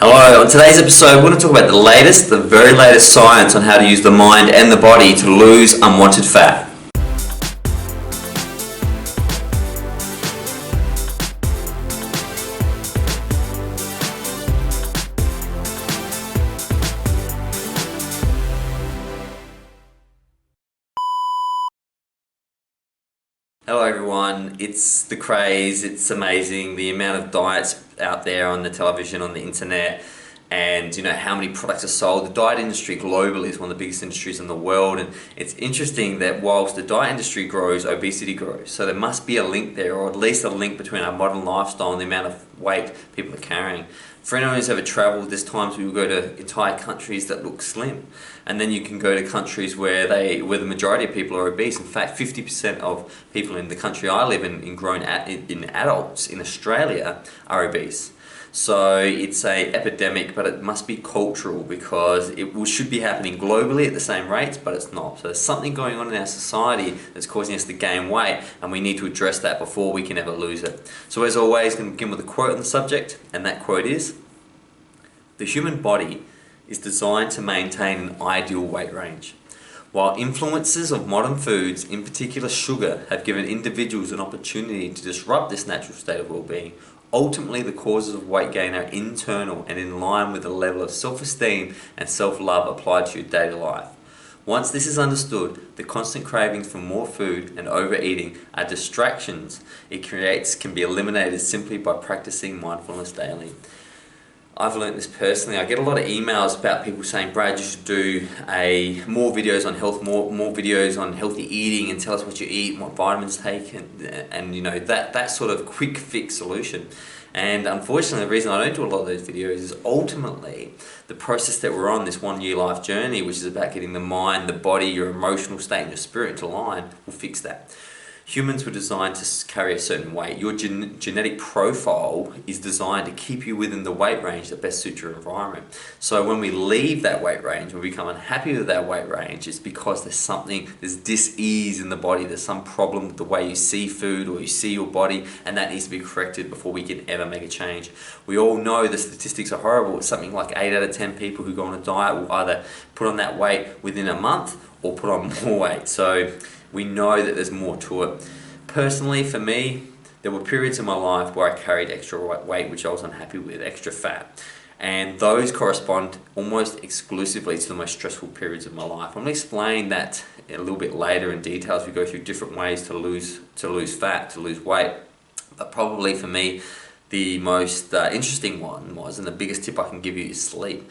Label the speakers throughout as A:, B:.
A: Hello, on today's episode we're going to talk about the very latest science on how to use the mind and the body to lose unwanted fat. Hello everyone, it's the craze, it's amazing the amount of diets out there on the television, on the internet, and how many products are sold. The diet industry globally is one of the biggest industries in the world, and it's interesting that whilst the diet industry grows, obesity grows. So there must be a link there, or at least a link between our modern lifestyle and the amount of weight people are carrying. For anyone who's ever travelled, there's times we will go to entire countries that look slim, and then you can go to countries where the majority of people are obese. In fact, 50% of people in the country I live in adults in Australia are obese. So it's an epidemic, but it must be cultural because it should be happening globally at the same rates, but it's not. So there's something going on in our society that's causing us to gain weight, and we need to address that before we can ever lose it. So as always, I'm going to begin with a quote on the subject, and that quote is, "The human body is designed to maintain an ideal weight range. While influences of modern foods, in particular sugar, have given individuals an opportunity to disrupt this natural state of well-being, ultimately the causes of weight gain are internal and in line with the level of self-esteem and self-love applied to your daily life. Once this is understood, the constant cravings for more food and overeating are distractions it creates can be eliminated simply by practicing mindfulness daily." I've learned this personally. I get a lot of emails about people saying, "Brad, you should do more videos on health, more videos on healthy eating, and tell us what you eat and what vitamins take," and that sort of quick fix solution. And unfortunately, the reason I don't do a lot of those videos is ultimately the process that we're on, this 1 year life journey, which is about getting the mind, the body, your emotional state, and your spirit into line, will fix that. Humans were designed to carry a certain weight. Your genetic profile is designed to keep you within the weight range that best suits your environment. So when we leave that weight range, when we become unhappy with that weight range, it's because there's dis-ease in the body, there's some problem with the way you see food or you see your body, and that needs to be corrected before we can ever make a change. We all know the statistics are horrible. It's something like 8 out of 10 people who go on a diet will either put on that weight within a month or put on more weight. So we know that there's more to it. Personally, for me, there were periods in my life where I carried extra weight, which I was unhappy with, extra fat. And those correspond almost exclusively to the most stressful periods of my life. I'm going to explain that a little bit later in detail as we go through different ways to lose fat, to lose weight. But probably for me, the most interesting one was, and the biggest tip I can give you, is sleep.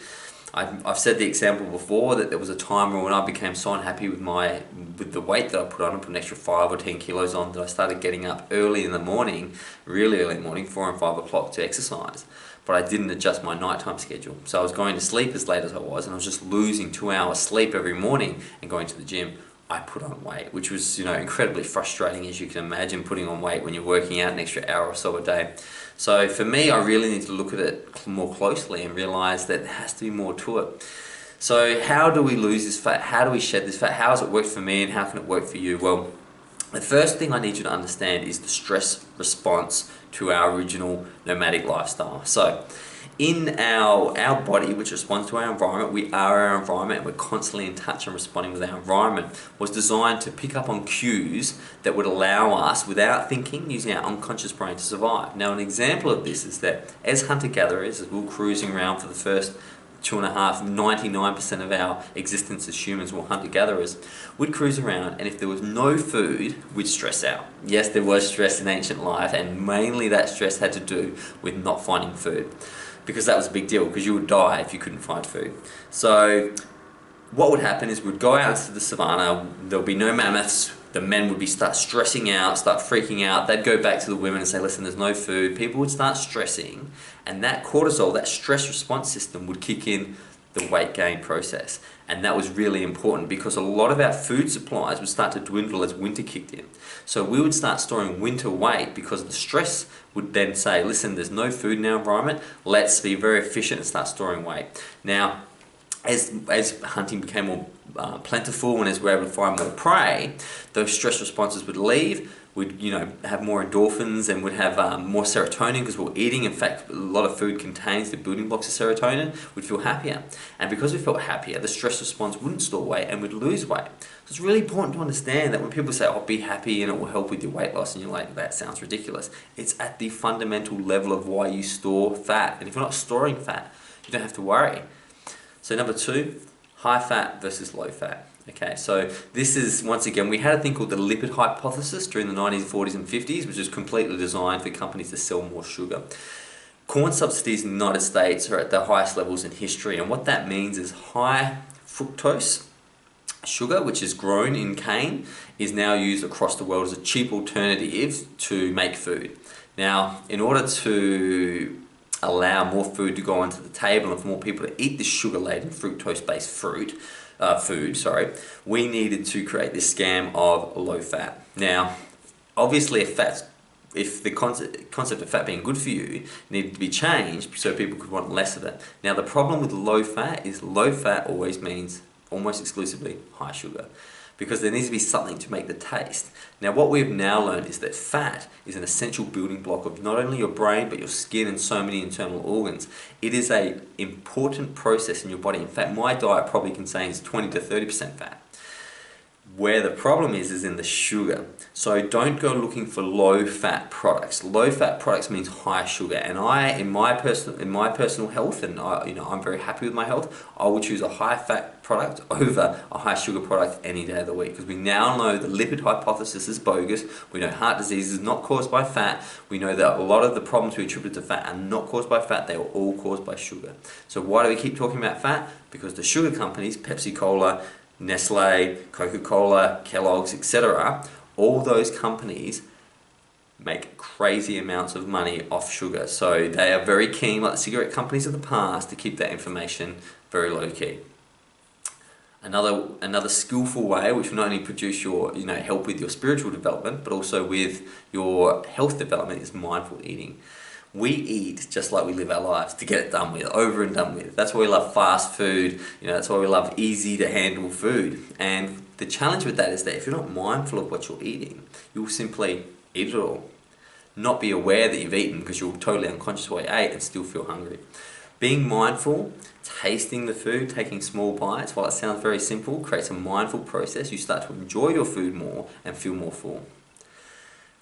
A: I've said the example before that there was a time when I became so unhappy with the weight that I put on, and put an extra 5 or 10 kilos on, that I started getting up early in the morning, really early in the morning, 4 and 5 o'clock, to exercise. But I didn't adjust my nighttime schedule. So I was going to sleep as late as I was, and I was just losing 2 hours sleep every morning and going to the gym. I put on weight, which was incredibly frustrating, as you can imagine, putting on weight when you're working out an extra hour or so a day. So for me, I really need to look at it more closely and realize that there has to be more to it. So how do we lose this fat? How do we shed this fat? How has it worked for me, and how can it work for you? Well, the first thing I need you to understand is the stress response to our original nomadic lifestyle. So in our body, which responds to our environment, we are our environment, and we're constantly in touch and responding with our environment, was designed to pick up on cues that would allow us, without thinking, using our unconscious brain to survive. Now, an example of this is that as hunter-gatherers, as we were cruising around for the first 99% of our existence as humans were hunter-gatherers, we'd cruise around, and if there was no food, we'd stress out. Yes, there was stress in ancient life, and mainly that stress had to do with not finding food, because that was a big deal, because you would die if you couldn't find food. So what would happen is we'd go out into the savannah, there'll be no mammoths, the men would start stressing out, start freaking out, they'd go back to the women and say, "Listen, there's no food." People would start stressing, and that cortisol, that stress response system, would kick in the weight gain process. And that was really important, because a lot of our food supplies would start to dwindle as winter kicked in. So we would start storing winter weight, because the stress would then say, "Listen, there's no food in our environment, let's be very efficient and start storing weight." Now, as hunting became more plentiful, and as we're able to find more prey, those stress responses would leave. we'd have more endorphins and would have more serotonin because we're eating. In fact, a lot of food contains the building blocks of serotonin. We'd feel happier, and because we felt happier, the stress response wouldn't store weight and we'd lose weight. So it's really important to understand that when people say, "Oh, be happy and it will help with your weight loss," and you're like, "That sounds ridiculous." It's at the fundamental level of why you store fat, and if you're not storing fat, you don't have to worry. So number 2, high fat versus low fat. Okay, so this is, once again, we had a thing called the lipid hypothesis during the 90s, 40s and 50s, which was completely designed for companies to sell more sugar. Corn subsidies in the United States are at the highest levels in history, and what that means is high fructose sugar, which is grown in cane, is now used across the world as a cheap alternative to make food. Now, in order to allow more food to go onto the table and for more people to eat this sugar-laden fructose-based food, we needed to create this scam of low fat. Now, obviously, if the concept of fat being good for you needed to be changed so people could want less of it. Now, the problem with low fat is low fat always means almost exclusively high sugar, because there needs to be something to make the taste. Now, what we've now learned is that fat is an essential building block of not only your brain, but your skin and so many internal organs. It is an important process in your body. In fact, my diet probably contains 20 to 30% fat. Where the problem is in the sugar. So don't go looking for low-fat products. Low-fat products means high sugar, and in my personal health, and I'm very happy with my health, I will choose a high-fat product over a high-sugar product any day of the week, because we now know the lipid hypothesis is bogus. We know heart disease is not caused by fat. We know that a lot of the problems we attribute to fat are not caused by fat. They are all caused by sugar. So why do we keep talking about fat? Because the sugar companies, Pepsi Cola, Nestle, Coca-Cola, Kellogg's, etc., all those companies make crazy amounts of money off sugar. So they are very keen, like the cigarette companies of the past, to keep that information very low key. Another skillful way, which will not only produce your, help with your spiritual development, but also with your health development, is mindful eating. We eat just like we live our lives, to get it done with, over and done with. That's why we love fast food. That's why we love easy to handle food. And the challenge with that is that if you're not mindful of what you're eating, you'll simply eat it all. Not be aware that you've eaten because you're totally unconscious what you ate and still feel hungry. Being mindful, tasting the food, taking small bites, while it sounds very simple, creates a mindful process. You start to enjoy your food more and feel more full.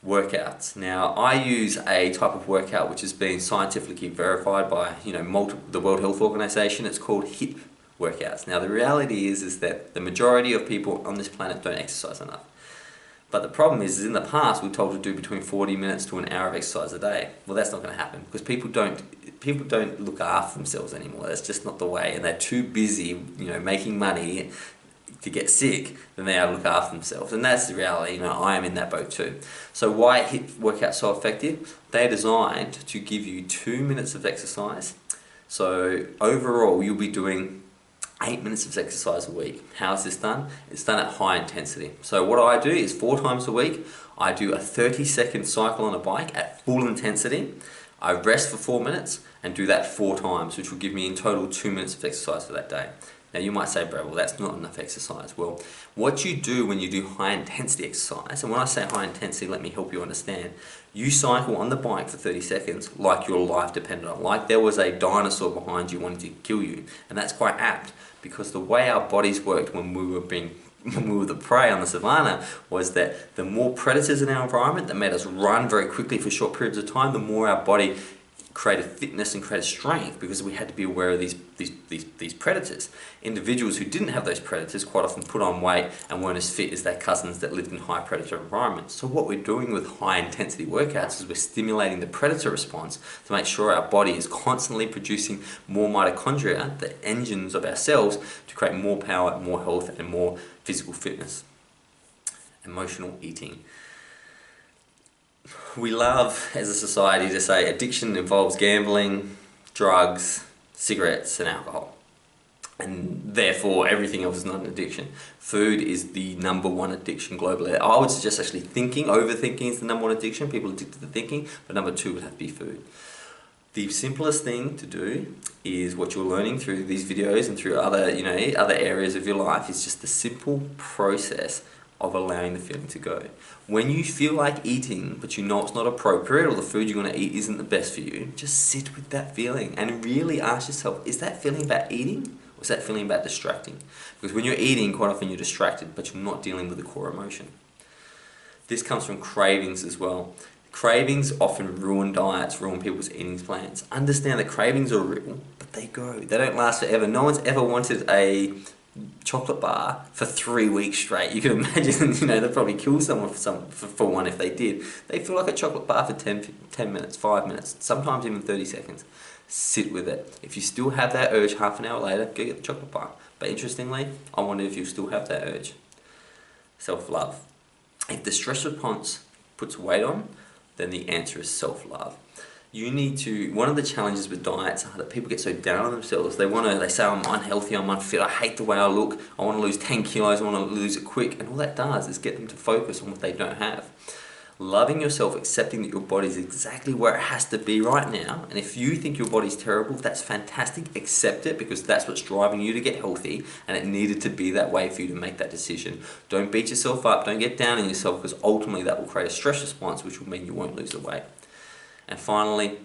A: Workouts. Now, I use a type of workout which has been scientifically verified by the World Health Organization. It's called HIIT workouts. Now, the reality is that the majority of people on this planet don't exercise enough. But the problem is in the past we're told to do between 40 minutes to an hour of exercise a day. Well, that's not going to happen because people don't look after themselves anymore. That's just not the way, and they're too busy, making money to get sick than they are to look after themselves. And that's the reality. I am in that boat too. So why HIIT workouts so effective? They're designed to give you 2 minutes of exercise. So overall, you'll be doing 8 minutes of exercise a week. How is this done? It's done at high intensity. So what I do is 4 times a week, I do a 30-second cycle on a bike at full intensity. I rest for 4 minutes and do that 4 times, which will give me in total 2 minutes of exercise for that day. Now you might say, Brad, well, that's not enough exercise. Well, what you do when you do high intensity exercise, and when I say high intensity, let me help you understand. You cycle on the bike for 30 seconds like your life depended on, like there was a dinosaur behind you wanting to kill you. And that's quite apt, because the way our bodies worked when we were the prey on the savannah was that the more predators in our environment that made us run very quickly for short periods of time, the more our body created fitness and created strength, because we had to be aware of these predators. Individuals who didn't have those predators quite often put on weight and weren't as fit as their cousins that lived in high predator environments. So what we're doing with high intensity workouts is we're stimulating the predator response to make sure our body is constantly producing more mitochondria, the engines of our cells, to create more power, more health, and more physical fitness. Emotional eating. We love, as a society, to say addiction involves gambling, drugs, cigarettes, and alcohol. And therefore, everything else is not an addiction. Food is the #1 addiction globally. I would suggest actually overthinking is the #1 addiction. People are addicted to thinking, but #2 would have to be food. The simplest thing to do is what you're learning through these videos and through other areas of your life, is just the simple process of allowing the feeling to go. When you feel like eating, but you know it's not appropriate or the food you're going to eat isn't the best for you, just sit with that feeling and really ask yourself, is that feeling about eating or is that feeling about distracting? Because when you're eating, quite often you're distracted, but you're not dealing with the core emotion. This comes from cravings as well. Cravings often ruin diets, ruin people's eating plans. Understand that cravings are real, but they go. They don't last forever. No one's ever wanted a chocolate bar for 3 weeks straight. You can imagine, they'd probably kill someone for one if they did. They feel like a chocolate bar for 10 minutes, 5 minutes, sometimes even 30 seconds. Sit with it. If you still have that urge half an hour later, go get the chocolate bar. But interestingly, I wonder if you still have that urge. Self-love. If the stress response puts weight on, then the answer is self-love. One of the challenges with diets are that people get so down on themselves. They say, I'm unhealthy, I'm unfit, I hate the way I look, I want to lose 10 kilos, I want to lose it quick. And all that does is get them to focus on what they don't have. Loving yourself, accepting that your body is exactly where it has to be right now. And if you think your body's terrible, that's fantastic. Accept it, because that's what's driving you to get healthy, and it needed to be that way for you to make that decision. Don't beat yourself up, don't get down on yourself, because ultimately that will create a stress response, which will mean you won't lose the weight. And finally,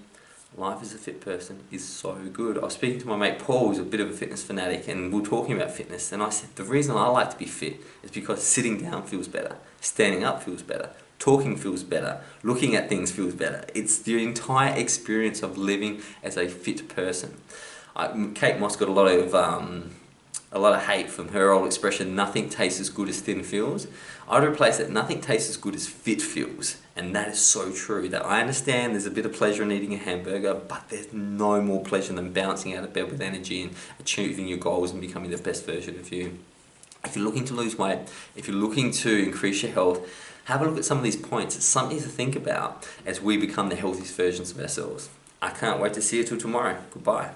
A: life as a fit person is so good. I was speaking to my mate Paul, who's a bit of a fitness fanatic, and we were talking about fitness, and I said, the reason I like to be fit is because sitting down feels better, standing up feels better, talking feels better, looking at things feels better. It's the entire experience of living as a fit person. Kate Moss got a lot of hate from her old expression, nothing tastes as good as thin feels. I'd replace it, nothing tastes as good as fit feels. And that is so true. That I understand there's a bit of pleasure in eating a hamburger, but there's no more pleasure than bouncing out of bed with energy and achieving your goals and becoming the best version of you. If you're looking to lose weight, if you're looking to increase your health, have a look at some of these points. It's something to think about as we become the healthiest versions of ourselves. I can't wait to see you till tomorrow. Goodbye.